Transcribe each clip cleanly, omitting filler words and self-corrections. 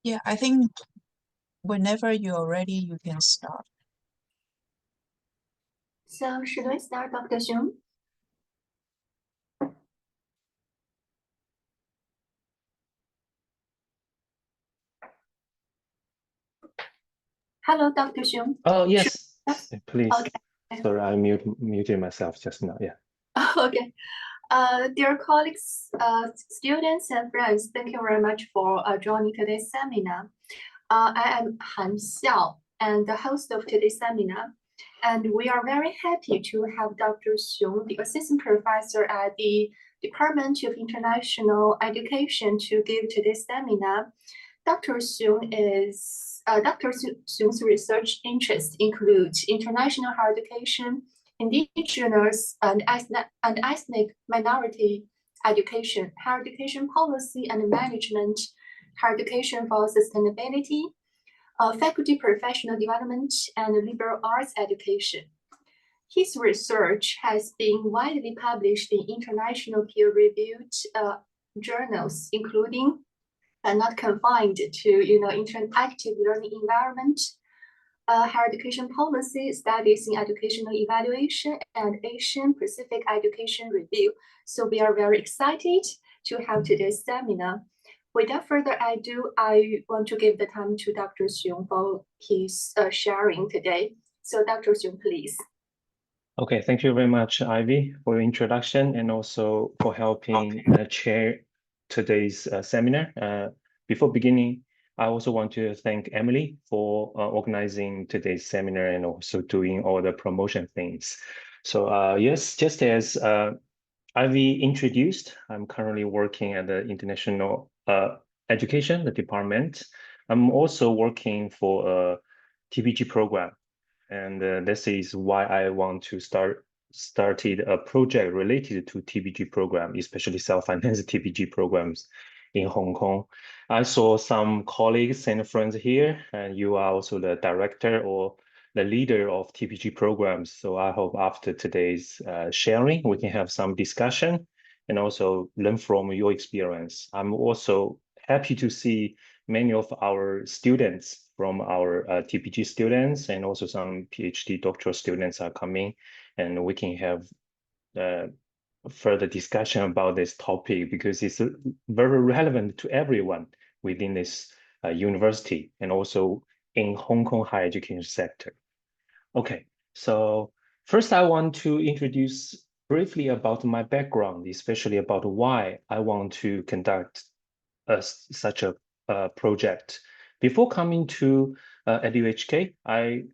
Yeah, I think whenever you're ready, you can start. So should we start, Dr. Xiong? Hello, Dr. Xiong. Oh, yes, please. Okay. Sorry, I muted myself just now. Yeah. Okay. Dear colleagues, students and friends, thank you very much for joining today's seminar. I am Han Xiao and the host of today's seminar. And we are very happy to have Dr. Xiong, the assistant professor at the Department of International Education, to give today's seminar. Dr. Xiong's research interests include international higher education, indigenous and ethnic minority education, higher education policy and management, higher education for sustainability, faculty professional development, and liberal arts education. His research has been widely published in international peer-reviewed journals, including but not confined to interactive learning environment, higher education policy, studies in educational evaluation, and Asian Pacific Education Review. So we are very excited to have today's seminar. Without further ado, I want to give the time to Dr. Xiong for his sharing today. So Dr. Xiong, please. Okay, thank you very much, Ivy, for your introduction and also for helping chair today's seminar. Before beginning, I also want to thank Emily for organizing today's seminar and also doing all the promotion things. So yes, just as Ivy introduced, I'm currently working at the International Education, the department. I'm also working for a TPG program. And this is why I want to started a project related to TPG program, especially self-financed TPG programs in Hong Kong. I saw some colleagues and friends here, and you are also the director or the leader of TPG programs. So I hope after today's sharing, we can have some discussion and also learn from your experience. I'm also happy to see many of our students from our TPG students and also some PhD doctoral students are coming, and we can have further discussion about this topic because it's very relevant to everyone within this university and also in Hong Kong higher education sector. Okay, so first I want to introduce briefly about my background, especially about why I want to conduct such a project. Before coming to EduHK, I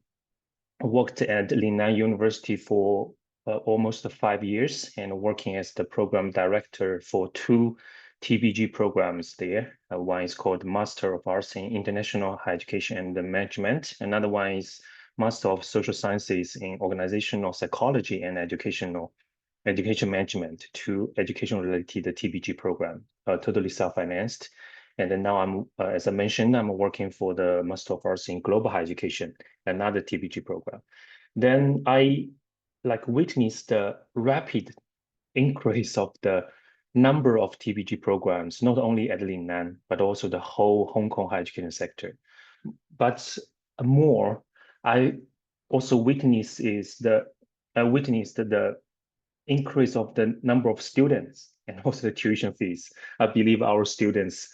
worked at Lingnan University for almost 5 years and working as the program director for 2 TPG programs there. One is called Master of Arts in International Higher Education and Management. Another one is Master of Social Sciences in Organizational Psychology and Education Management, 2 education-related TPG program, totally self-financed. And then now I'm, as I mentioned, I'm working for the Master of Arts in Global Higher Education, another TPG program. Then I witnessed the rapid increase of the number of TPG programs, not only at Lingnan, but also the whole Hong Kong higher education sector. But more, I also witnessed the increase of the number of students and also the tuition fees. I believe our students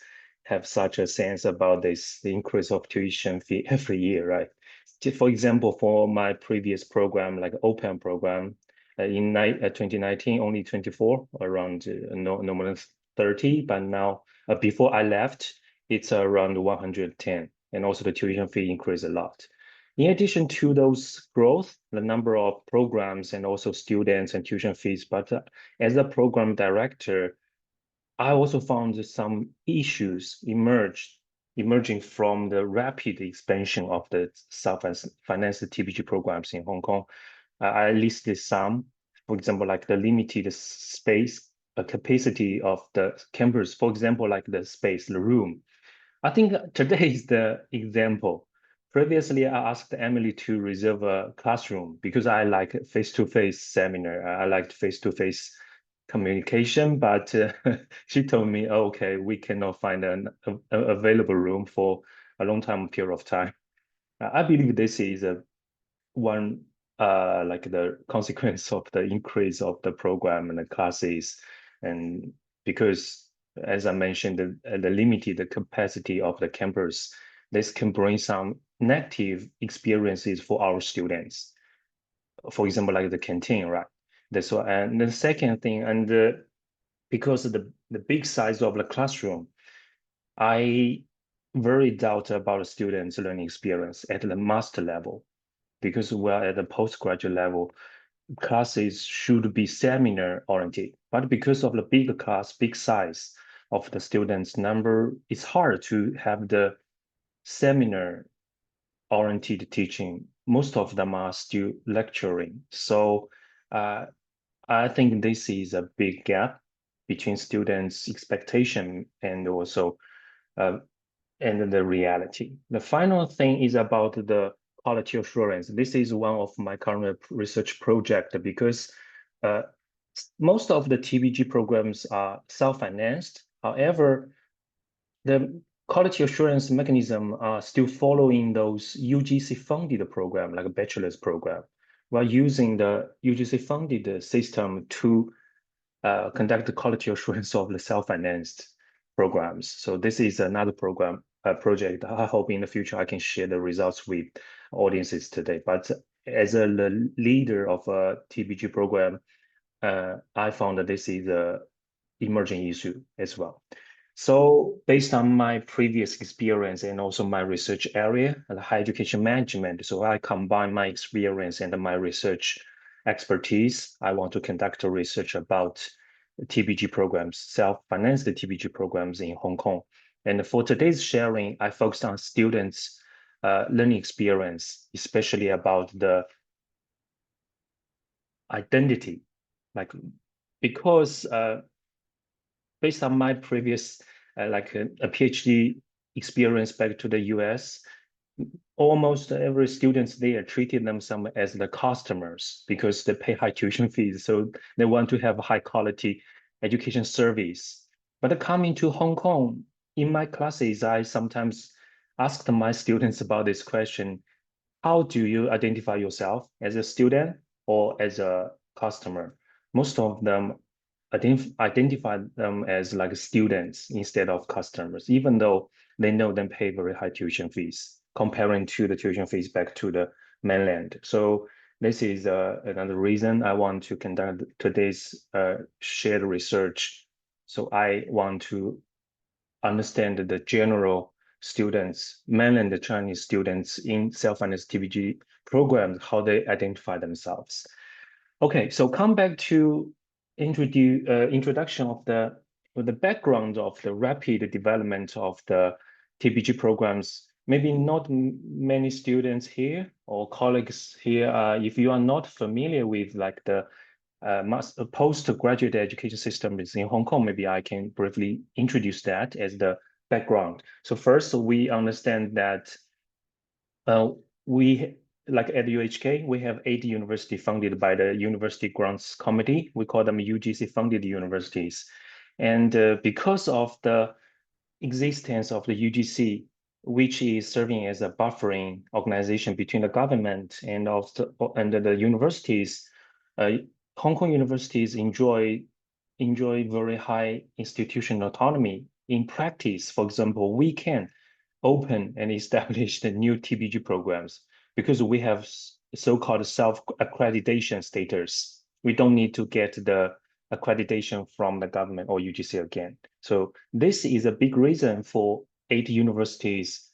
have such a sense about this, the increase of tuition fee every year, right? For example, for my previous program, like open program, in 2019, only 24, around no more than 30, but now before I left, it's around 110, and also the tuition fee increased a lot. In addition to those growth, the number of programs and also students and tuition fees, but as a program director, I also found some issues emerging from the rapid expansion of the self-financed TPG programs in Hong Kong. I listed some, for example, like the limited space, capacity of the campus, for example, like the space, the room. I think today is the example. Previously, I asked Emily to reserve a classroom because I like face-to-face seminar. I liked face-to-face communication, but she told me, oh, okay, we cannot find an available room for a long time period of time. I believe this is one like the consequence of the increase of the program and the classes, and because as I mentioned, the limited capacity of the campus, this can bring some negative experiences for our students. For example, like the canteen, right? That's why, and the second thing, and because of the big size of the classroom, I very doubt about the students' learning experience at the master level, because we're at the postgraduate level, classes should be seminar oriented. But because of the big class, big size of the students number, it's hard to have the seminar oriented teaching. Most of them are still lecturing. So I think this is a big gap between students' expectation and also and the reality. The final thing is about the quality assurance. This is one of my current research project because most of the TBG programs are self-financed. However, the quality assurance mechanism are still following those UGC funded program, like a bachelor's program. We're using the UGC funded system to conduct the quality assurance of the self-financed programs. So this is another project. I hope in the future I can share the results with audiences today. But as a leader of a TBG program, I found that this is a emerging issue as well. So based on my previous experience and also my research area, the higher education management, so I combine my experience and my research expertise. I want to conduct a research about TBG programs, self-financed TBG programs in Hong Kong. And for today's sharing, I focused on students' learning experience, especially about the identity, like because based on my previous like a PhD experience back to the US, almost every students there treated themselves as the customers because they pay high tuition fees, so they want to have high quality education service. But coming to Hong Kong, in my classes, I sometimes asked my students about this question: how do you identify yourself, as a student or as a customer? Most of them identify them as like students instead of customers, even though they know them pay very high tuition fees comparing to the tuition fees back to the mainland. So this is another reason I want to conduct today's shared research. So I want to understand the general students, mainland Chinese students in self-financed TBG programs, how they identify themselves. Okay, so come back to introduction of the background of the rapid development of the TBG programs. Maybe not many students here or colleagues here, if you are not familiar with like the postgraduate education system is in Hong Kong, maybe I can briefly introduce that as the background. So first, we understand that we, like at UHK, we have 8 universities funded by the University Grants Committee. We call them UGC funded universities. And because of the existence of the UGC, which is serving as a buffering organization between the government and the universities, Hong Kong universities enjoy very high institutional autonomy. In practice, for example, we can open and establish the new TBG programs because we have so-called self-accreditation status. We don't need to get the accreditation from the government or UGC again. So this is a big reason for 8 universities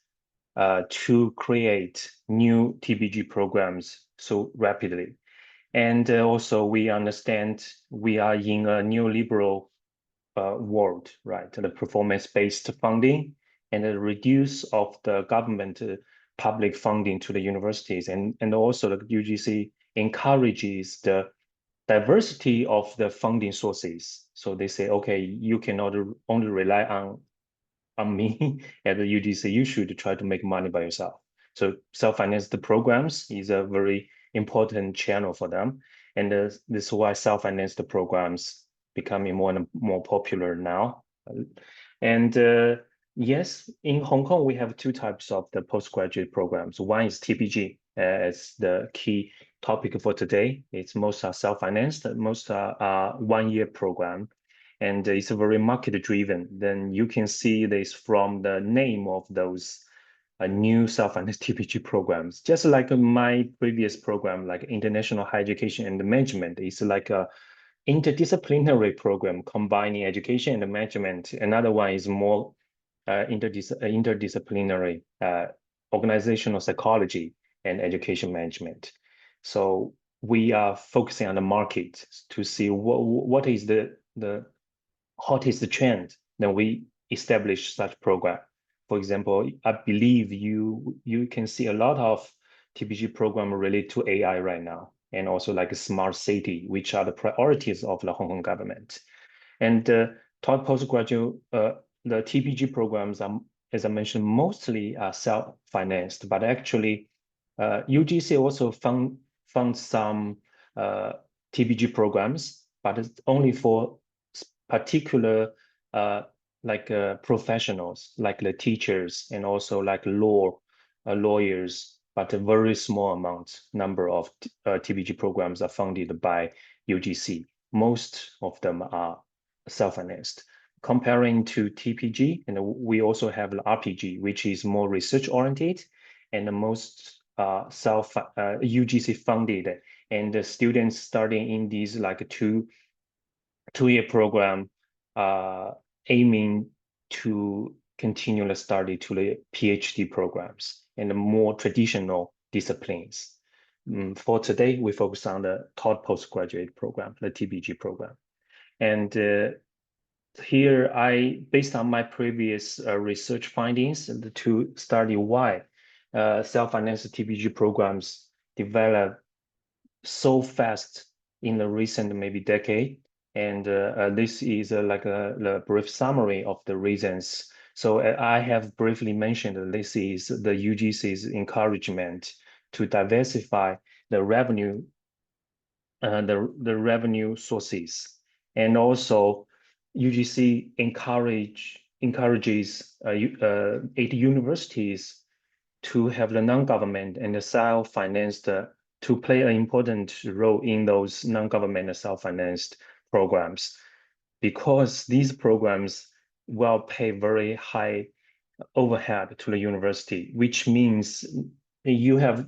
to create new TBG programs so rapidly. And also we understand we are in a neoliberal world, right? The performance-based funding and the reduce of the government public funding to the universities. And also the UGC encourages the diversity of the funding sources. So they say, okay, you cannot only rely on me at the UGC, you should try to make money by yourself. So self-financed programs is a very important channel for them. And this is why self-financed programs becoming more and more popular now. And yes, in Hong Kong, we have two types of the postgraduate programs. One is TPG, as the key topic for today. It's most are self-financed, most are one-year program, and it's very market-driven. Then you can see this from the name of those new self-financed TPG programs. Just like my previous program, like International Higher Education and Management, it's like a interdisciplinary program combining education and management. Another one is more interdisciplinary organizational psychology and education management. So we are focusing on the market to see what is the hottest trend. Then we establish such program. For example, I believe you can see a lot of TPG program related to AI right now, and also like a smart city, which are the priorities of the Hong Kong government. And taught postgraduate, the TPG programs are, as I mentioned, mostly self-financed, but actually UGC also fund some TPG programs, but it's only for particular professionals, like the teachers and also like lawyers, but a very small number of TPG programs are funded by UGC. Most of them are self-financed. Comparing to TPG, and we also have the RPG, which is more research-oriented, and the most UGC funded, and the students starting in these like two-year program aiming to continue the study to the PhD programs and the more traditional disciplines. For today, we focus on the taught postgraduate program, the TPG program. And here, based on my previous research findings, to study why self-financed TPG programs develop so fast in the recent maybe decade. And this is like a brief summary of the reasons. So I have briefly mentioned that this is the UGC's encouragement to diversify the revenue, the revenue sources, and also UGC encourages 8 universities to have the non-government and the self-financed to play an important role in those non-government self-financed programs, because these programs will pay very high overhead to the university, which means you have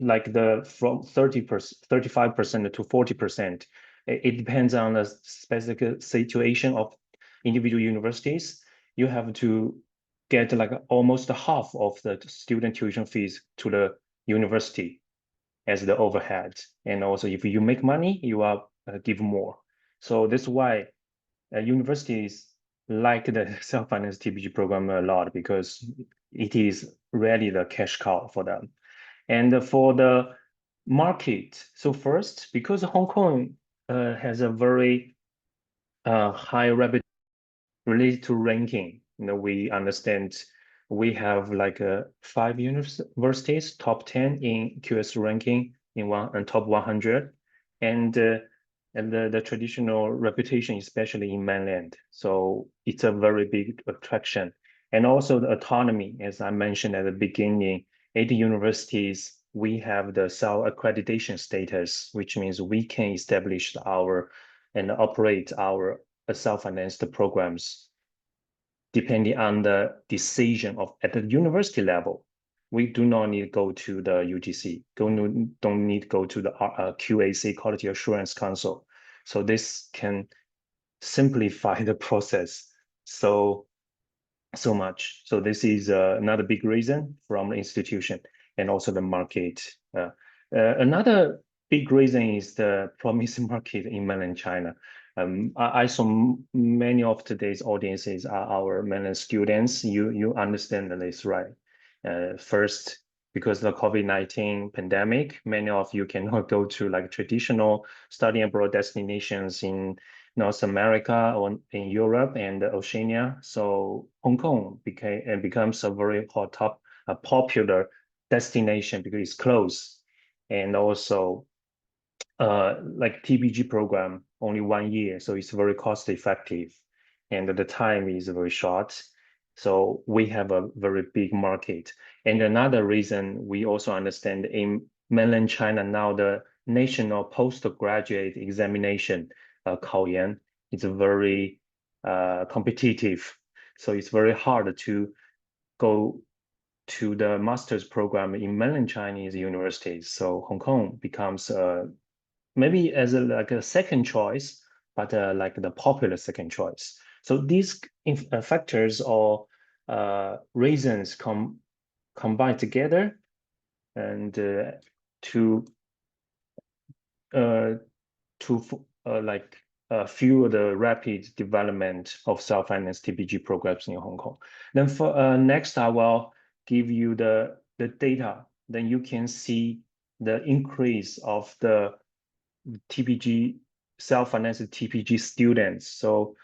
like from 35% to 40%. It depends on the specific situation of individual universities. You have to get like almost half of the student tuition fees to the university as the overhead. And also if you make money, you are give more. So that's why universities like the self-financed TPG program a lot, because it is really the cash cow for them. And for the market, so first, because Hong Kong has a very high reputation related to ranking, we understand we have like 5 universities, top 10 in QS ranking in top 100, and the traditional reputation, especially in Mainland. So it's a very big attraction. And also the autonomy, as I mentioned at the beginning, 8 universities, we have the self-accreditation status, which means we can establish and operate our self-financed programs depending on the decision at the university level. We do not need to go to the UGC, don't need to go to the QAC, Quality Assurance Council. So this can simplify the process so much. So this is another big reason from the institution and also the market. Another big reason is the promising market in Mainland China. I saw many of today's audiences are our Mainland students. You understand this, right? First, because of the COVID-19 pandemic, many of you cannot go to like traditional study abroad destinations in North America or in Europe and Oceania. So Hong Kong becomes a very popular destination because it's close. And also like TPG program only 1 year, so it's very cost effective, and the time is very short. So we have a very big market. And another reason we also understand in mainland China now, the national postgraduate examination, 考研, is very competitive. So it's very hard to go to the master's program in mainland Chinese universities. So Hong Kong becomes maybe as like a second choice, but like the popular second choice. So these factors or reasons combine together and to fuel the rapid development of self-finance TPG programs in Hong Kong. Then for next, I will give you the data. Then you can see the increase of the TPG self-financed TPG students. So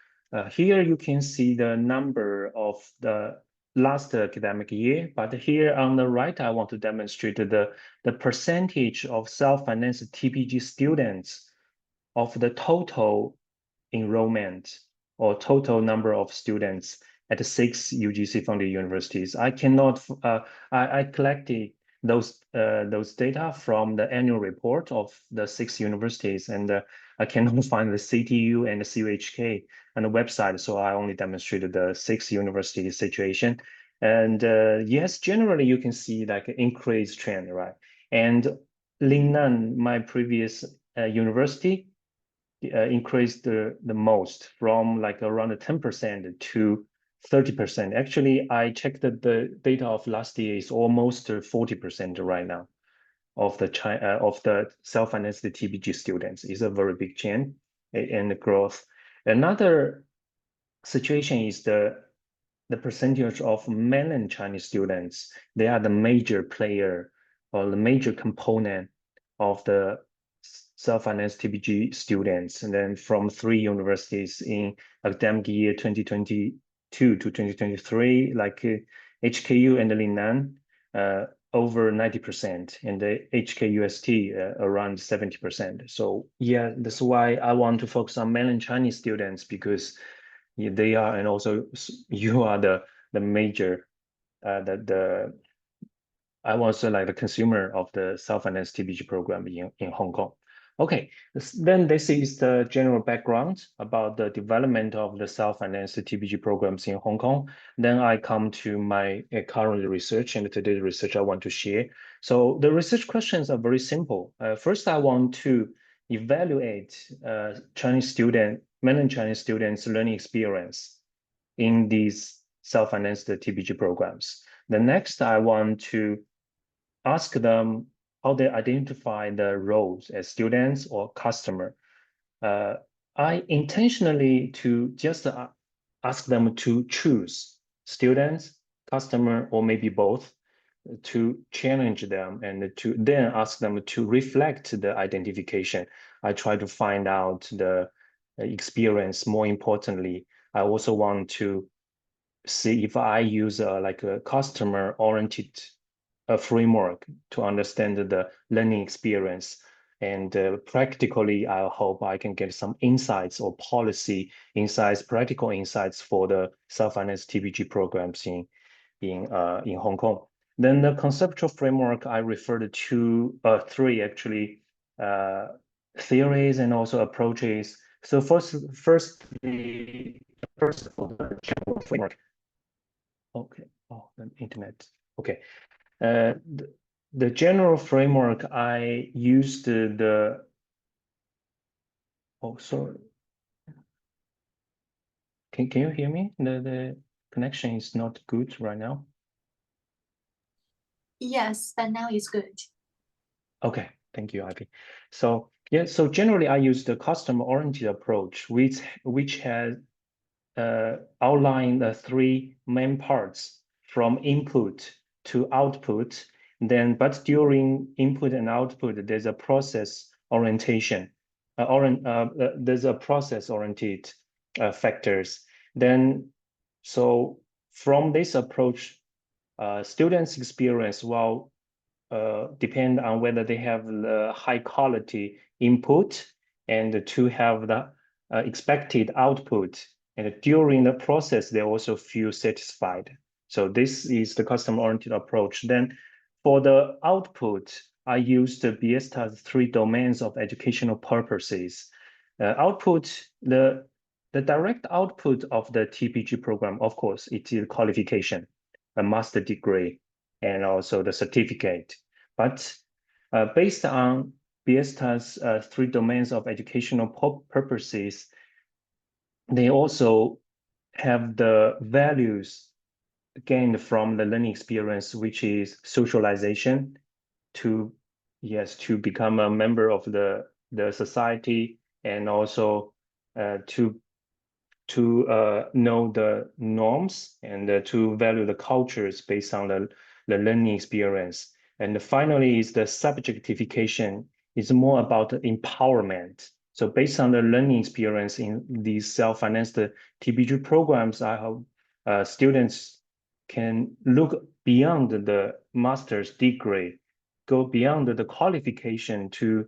here you can see the number of the last academic year, but here on the right, I want to demonstrate the percentage of self-financed TPG students of the total enrollment or total number of students at 6 UGC funded universities. I cannot, I collected those data from the annual report of the 6 universities, and I cannot find the CTU and the CUHK on the website, so I only demonstrated the 6 university situation. And yes, generally you can see like an increased trend, right? And Lingnan, my previous university, increased the most from like around 10% to 30%. Actually, I checked the data of last year is almost 40% right now of the self-financed TPG students. Is a very big change in the growth. Another situation is the percentage of mainland Chinese students. They are the major player or the major component of the self-financed TPG students. And then from 3 universities in academic year 2022 to 2023, like HKU and Lingnan, over 90%, and the HKUST around 70%. So yeah, that's why I want to focus on mainland Chinese students, because they are, and also you are the major, I was like the consumer of the self-financed TPG program in Hong Kong. Okay, then this is the general background about the development of the self-financed TPG programs in Hong Kong. Then I come to my current research, and today's research I want to share. So the research questions are very simple. First, I want to evaluate mainland Chinese students' learning experience in these self-financed TPG programs. The next, I want to ask them how they identify the roles as students or customer. I intentionally to just ask them to choose students, customer, or maybe both, to challenge them and to then ask them to reflect the identification. I try to find out the experience. More importantly, I also want to see if I use like a customer-oriented framework to understand the learning experience. And practically, I hope I can get some insights or policy insights, practical insights for the self-financed TPG programs in Hong Kong. Then the conceptual framework, I referred to 3 actually theories and also approaches. So first of all, the general framework. Okay. Oh, the internet. Okay. The general framework, I used oh, sorry. Can you hear me? The connection is not good right now. Yes, but now it's good. Okay, thank you, Ivy. So yeah, so generally I use the customer-oriented approach, which has outlined the 3 main parts from input to output. Then, but during input and output, there's a process orientation, there's a process-oriented factors. Then, so from this approach, students' experience will depend on whether they have the high quality input and to have the expected output. And during the process, they also feel satisfied. So this is the customer-oriented approach. Then for the output, I used the BSTA's 3 domains of educational purposes. The direct output of the TPG program, of course, it is qualification, a master degree, and also the certificate. But based on BSTA's 3 domains of educational purposes, they also have the values gained from the learning experience, which is socialization, to become a member of the society, and also to know the norms, and to value the cultures based on the learning experience. And finally is the subjectification. It's more about empowerment. So based on the learning experience in these self-financed TPG programs, I hope students can look beyond the master's degree, go beyond the qualification to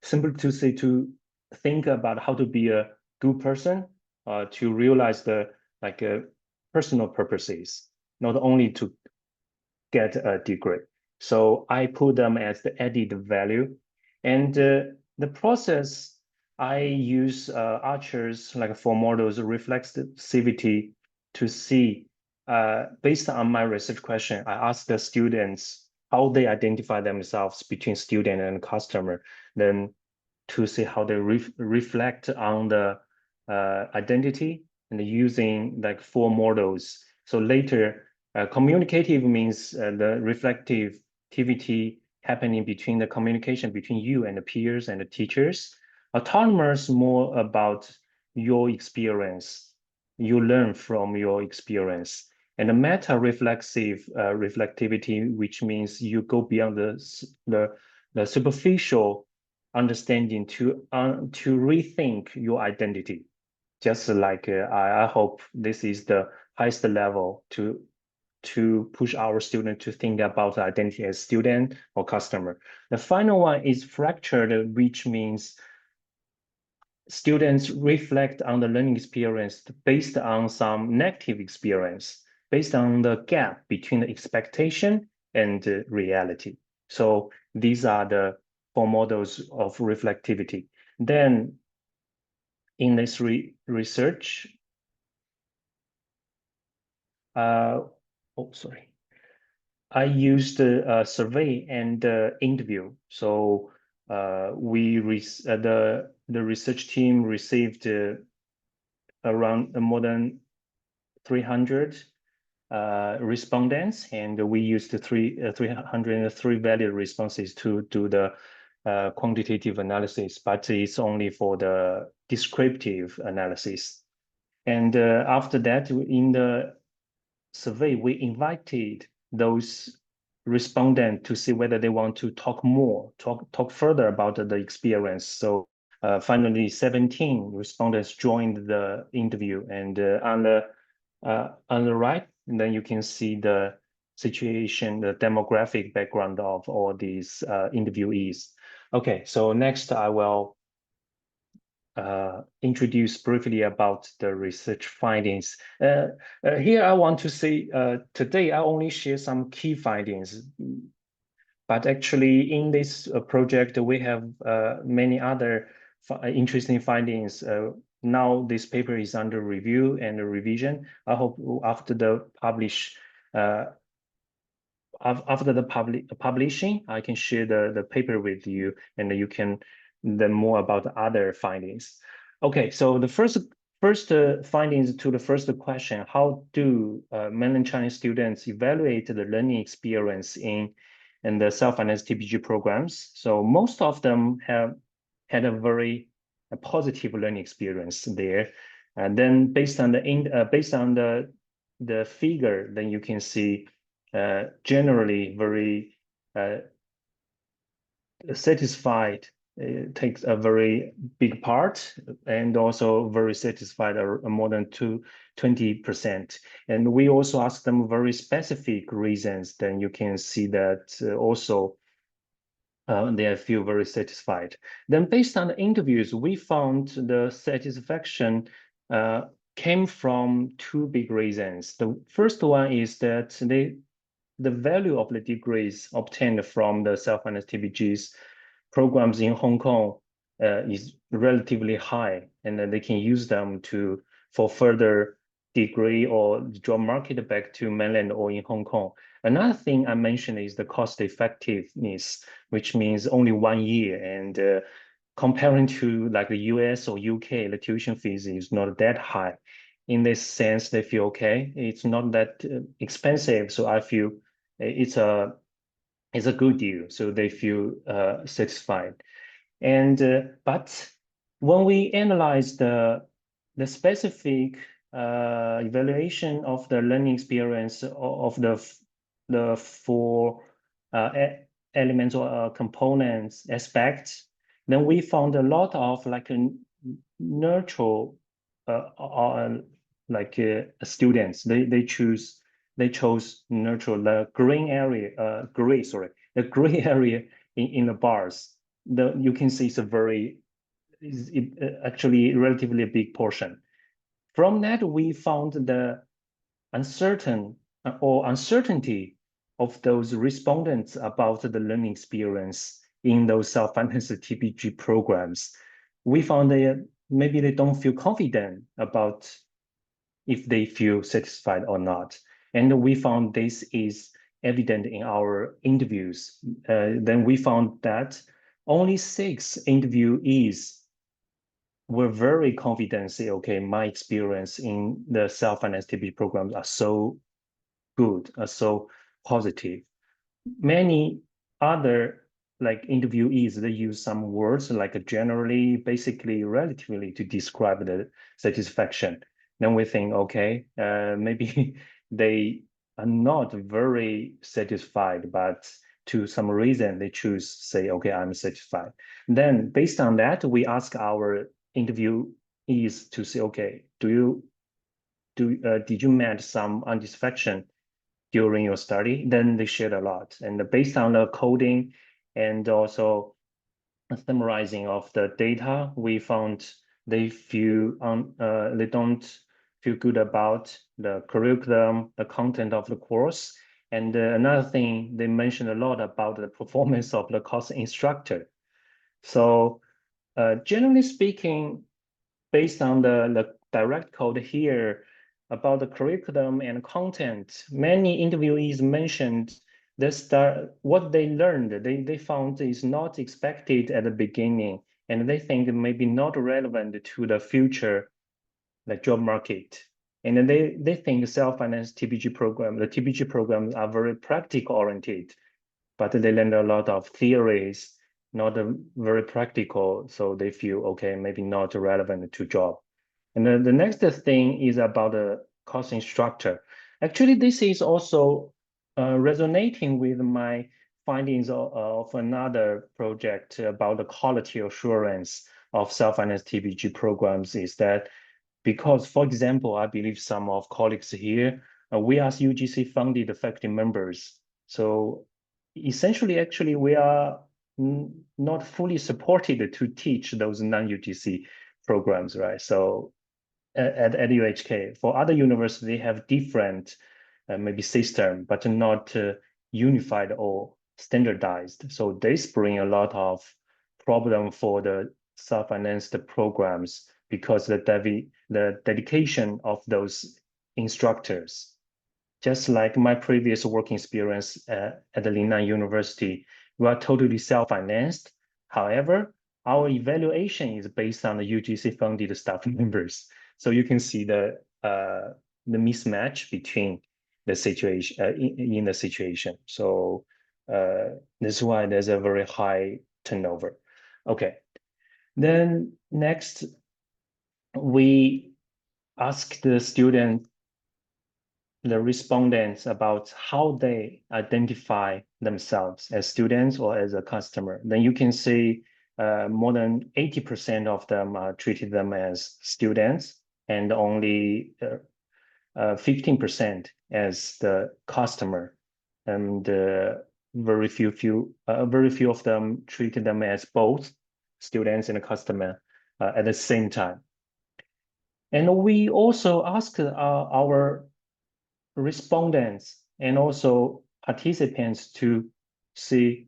think about how to be a good person, to realize the personal purposes, not only to get a degree. So I put them as the added value. And the process, I use Archer's 4 models reflexivity to see, based on my research question, I asked the students how they identify themselves between student and customer, then to see how they reflect on the identity, and using 4 models. So later, communicative means the reflectivity happening between the communication between you and the peers and the teachers. Autonomous, more about your experience. You learn from your experience. And the meta-reflexive reflectivity, which means you go beyond the superficial understanding to rethink your identity. Just like I hope this is the highest level to push our student to think about identity as student or customer. The final one is fractured, which means students reflect on the learning experience based on some negative experience, based on the gap between the expectation and reality. So these are the 4 models of reflectivity. Then in this research, I used a survey and interview. So the research team received around more than 300 respondents, and we used 303 valid responses to do the quantitative analysis, but it's only for the descriptive analysis. And after that, in the survey, we invited those respondents to see whether they want to talk further about the experience. So finally, 17 respondents joined the interview, and on the right, and then you can see the situation, the demographic background of all these interviewees. Okay, so next I will introduce briefly about the research findings. Here I want to say, today I only share some key findings, but actually in this project we have many other interesting findings. Now this paper is under review and revision. I hope after the publishing, I can share the paper with you, and you can learn more about the other findings. Okay, so the first findings to the first question: how do mainland Chinese students evaluate the learning experience in the self-financed TPG programs? So most of them have had a very positive learning experience there. And then based on the figure, then you can see generally very satisfied. It takes a very big part, and also very satisfied, more than 20%. And we also ask them very specific reasons. Then you can see that also they feel very satisfied. Then based on the interviews, we found the satisfaction came from two big reasons. The first one is that the value of the degrees obtained from the self-finance TBGs programs in Hong Kong is relatively high, and then they can use them for further degree or job market back to mainland or in Hong Kong. Another thing I mentioned is the cost effectiveness, which means only 1 year, and comparing to like the US or UK, the tuition fees is not that high. In this sense, they feel okay. It's not that expensive, so I feel it's a good deal. So they feel satisfied. And but when we analyze the specific evaluation of the learning experience of the four elements or components aspects, then we found a lot of like a neutral students. They chose neutral, the green area, the gray area in the bars. You can see it's actually relatively a big portion. From that, we found the uncertainty of those respondents about the learning experience in those self-financed TBG programs. We found that maybe they don't feel confident about if they feel satisfied or not. And we found this is evident in our interviews. Then we found that only 6 interviewees were very confident, say, okay, my experience in the self-finance TBG programs are so good, are so positive. Many other like interviewees, they use some words like generally, basically, relatively to describe the satisfaction. Then we think, okay, maybe they are not very satisfied, but to some reason they choose say, okay, I'm satisfied. Then based on that, we ask our interviewees to say, okay, did you met some unsatisfaction during your study? Then they shared a lot. And based on the coding and also summarizing of the data, we found they don't feel good about the curriculum, the content of the course. And another thing, they mentioned a lot about the performance of the course instructor. So generally speaking, based on the direct code here about the curriculum and content, many interviewees mentioned what they learned, they found is not expected at the beginning, and they think it may be not relevant to the future job market. And then they think self-finance TBG program, the TBG programs are very practical oriented, but they learned a lot of theories, not very practical. So they feel, okay, maybe not relevant to job. And then the next thing is about the course instructor. Actually, this is also resonating with my findings of another project about the quality assurance of self-finance TBG programs, is that because, for example, I believe some of colleagues here, we are UGC funded faculty members. So essentially, actually, we are not fully supported to teach those non-UGC programs, right? So at UHK, for other universities, they have different maybe system, but not unified or standardized. So this bring a lot of problem for the self-financed programs because the dedication of those instructors. Just like my previous working experience at the Lingnan University, we are totally self-financed. However, our evaluation is based on the UGC-funded staff members. So you can see the mismatch between the situation in the situation. So that's why there's a very high turnover. Okay, then next we ask the student, the respondents, about how they identify themselves as students or as a customer. Then you can see more than 80% of them treated them as students, and only 15% as the customer. And very few of them treated them as both students and a customer at the same time. And we also asked our respondents and also participants to see.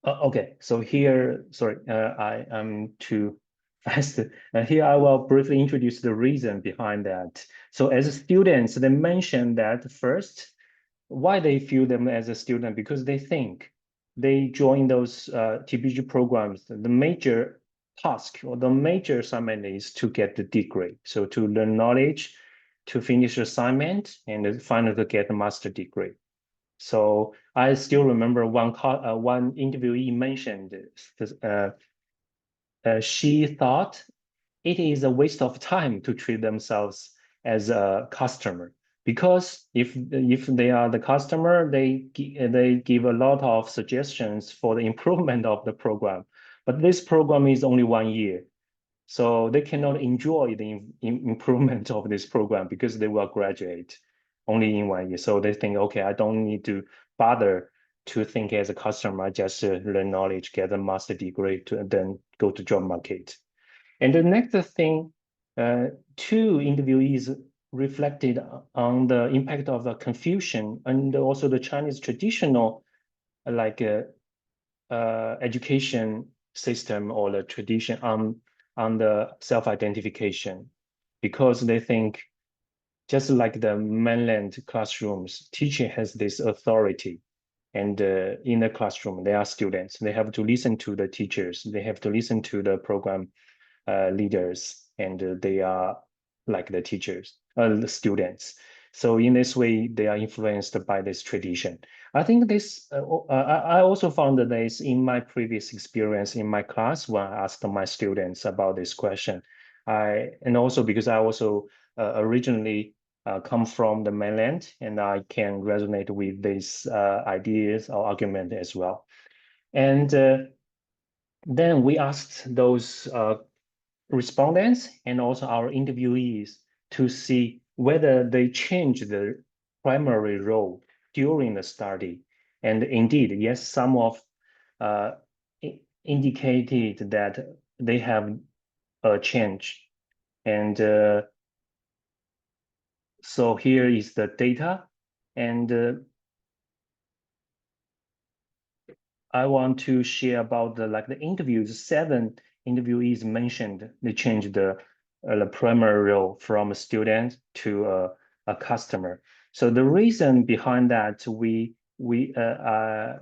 Okay, so here, sorry, I am too fast. Here I will briefly introduce the reason behind that. So as students, they mentioned that first, why they feel them as a student, because they think they join those TPG programs. The major task or the major assignment is to get the degree. So to learn knowledge, to finish assignment, and finally to get a master degree. So I still remember one interviewee mentioned she thought it is a waste of time to treat themselves as a customer, because if they are the customer, they give a lot of suggestions for the improvement of the program, but this program is only 1 year, so they cannot enjoy the improvement of this program because they will graduate only in 1 year. So they think, okay, I don't need to bother to think as a customer, just learn knowledge, get a master degree to then go to job market. And the next thing, two interviewees reflected on the impact of the Confucian and also the Chinese traditional education system or the tradition on the self-identification, because they think just like the mainland classrooms, teacher has this authority. And in the classroom, they are students. They have to listen to the teachers. They have to listen to the program leaders, and they are like the teachers, the students. So in this way, they are influenced by this tradition. I think this, I also found this in my previous experience in my class when I asked my students about this question. And also because I also originally come from the mainland, and I can resonate with these ideas or argument as well. And then we asked those respondents and also our interviewees to see whether they changed the primary role during the study. And indeed, yes, some of indicated that they have a change. And so here is the data. And I want to share about the interviews. 7 interviewees mentioned they changed the primary role from a student to a customer. So the reason behind that,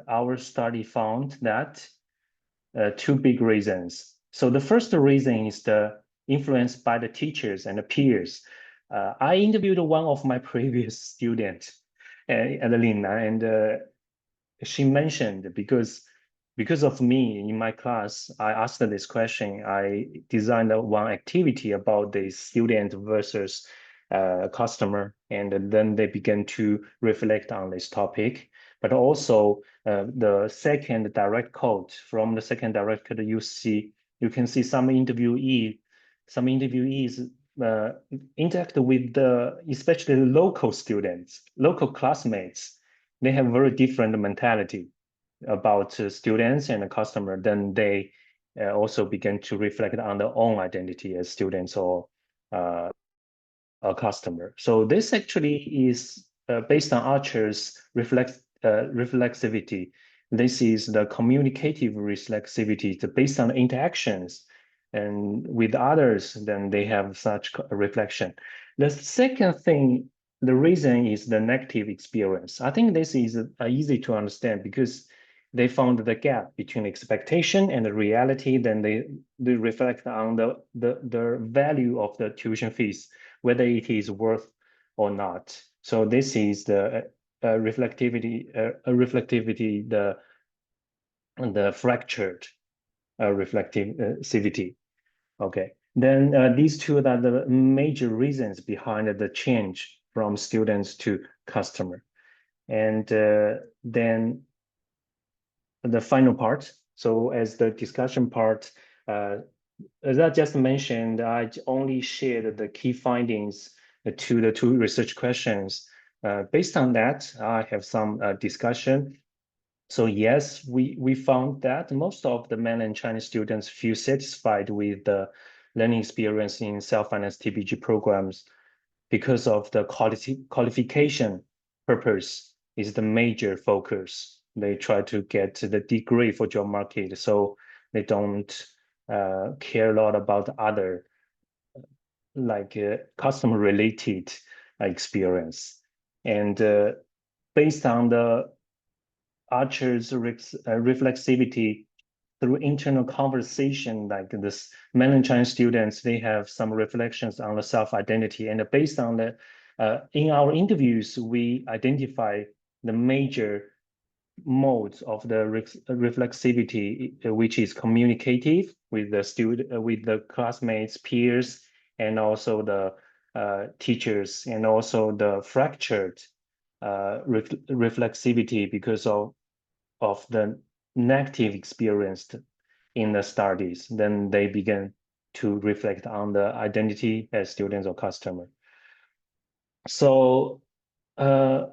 our study found that 2 big reasons. So the first reason is the influence by the teachers and the peers. I interviewed one of my previous students, Adelina, and she mentioned because of me in my class, I asked her this question. I designed one activity about the student versus customer, and then they began to reflect on this topic. But also the second direct quote from the second direct quote, you can see some interviewees interact with especially local students, local classmates. They have very different mentality about students and a customer. Then they also begin to reflect on their own identity as students or a customer. So this actually is based on Archer's reflexivity. This is the communicative reflexivity. Based on interactions and with others, then they have such a reflection. The second thing, the reason is the negative experience. I think this is easy to understand because they found the gap between expectation and the reality. Then they reflect on the value of the tuition fees, whether it is worth or not. So this is the reflectivity, the fractured reflexivity. Okay, then these two are the major reasons behind the change from students to customer. And then the final part. So as the discussion part, as I just mentioned, I only shared the key findings to the 2 research questions. Based on that, I have some discussion. So yes, we found that most of the mainland Chinese students feel satisfied with the learning experience in self-finance TBG programs because of the qualification purpose is the major focus. They try to get the degree for job market, so they don't care a lot about other like customer related experience. And based on the Archer's reflexivity through internal conversation, like this mainland Chinese students, they have some reflections on the self-identity. And based on the, in our interviews, we identify the major modes of the reflexivity, which is communicative with the student, with the classmates, peers, and also the teachers, and also the fractured reflexivity because of the negative experience in the studies. Then they begin to reflect on the identity as students or customer. So I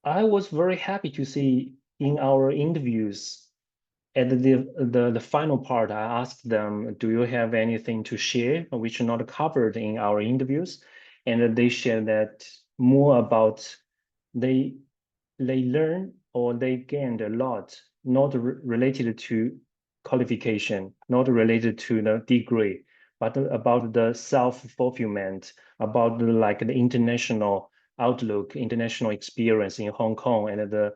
was very happy to see in our interviews at the final part, I asked them, do you have anything to share which are not covered in our interviews? And they shared that more about they learn or they gained a lot, not related to qualification, not related to the degree, but about the self-fulfillment, about the international outlook, international experience in Hong Kong, and the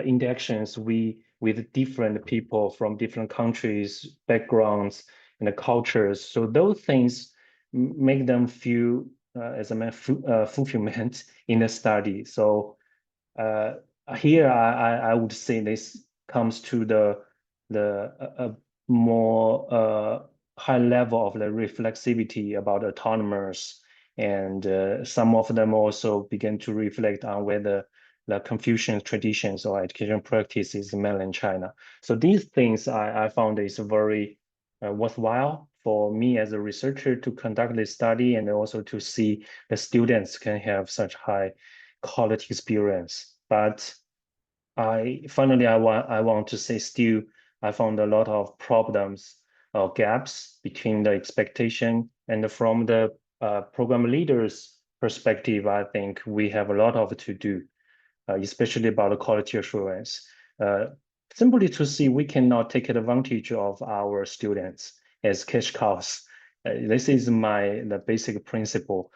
interactions with different people from different countries, backgrounds, and the cultures. So those things make them feel as a fulfillment in the study. So here I would say this comes to the more high level of the reflexivity about autonomous, and some of them also begin to reflect on whether the Confucian traditions or education practices in mainland China. So these things I found is very worthwhile for me as a researcher to conduct this study, and also to see the students can have such high quality experience. But I want to say still I found a lot of problems or gaps between the expectation, and from the program leaders perspective, I think we have a lot of to do, especially about the quality assurance. Simply to see we cannot take advantage of our students as cash cows. This is the basic principle.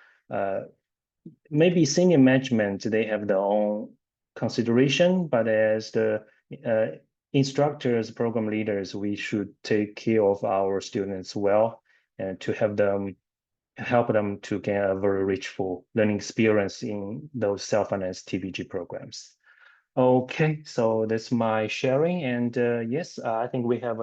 Maybe senior management, they have their own consideration, but as the instructors, program leaders, we should take care of our students well, and to help them to gain a very richful learning experience in those self-finance TBG programs. Okay, so that's my sharing. And yes, I think we have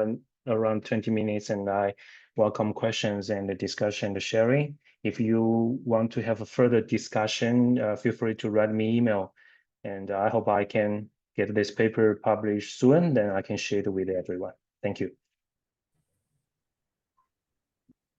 around 20 minutes, and I welcome questions and the discussion, the sharing. If you want to have a further discussion, feel free to write me email. And I hope I can get this paper published soon, then I can share it with everyone. Thank you.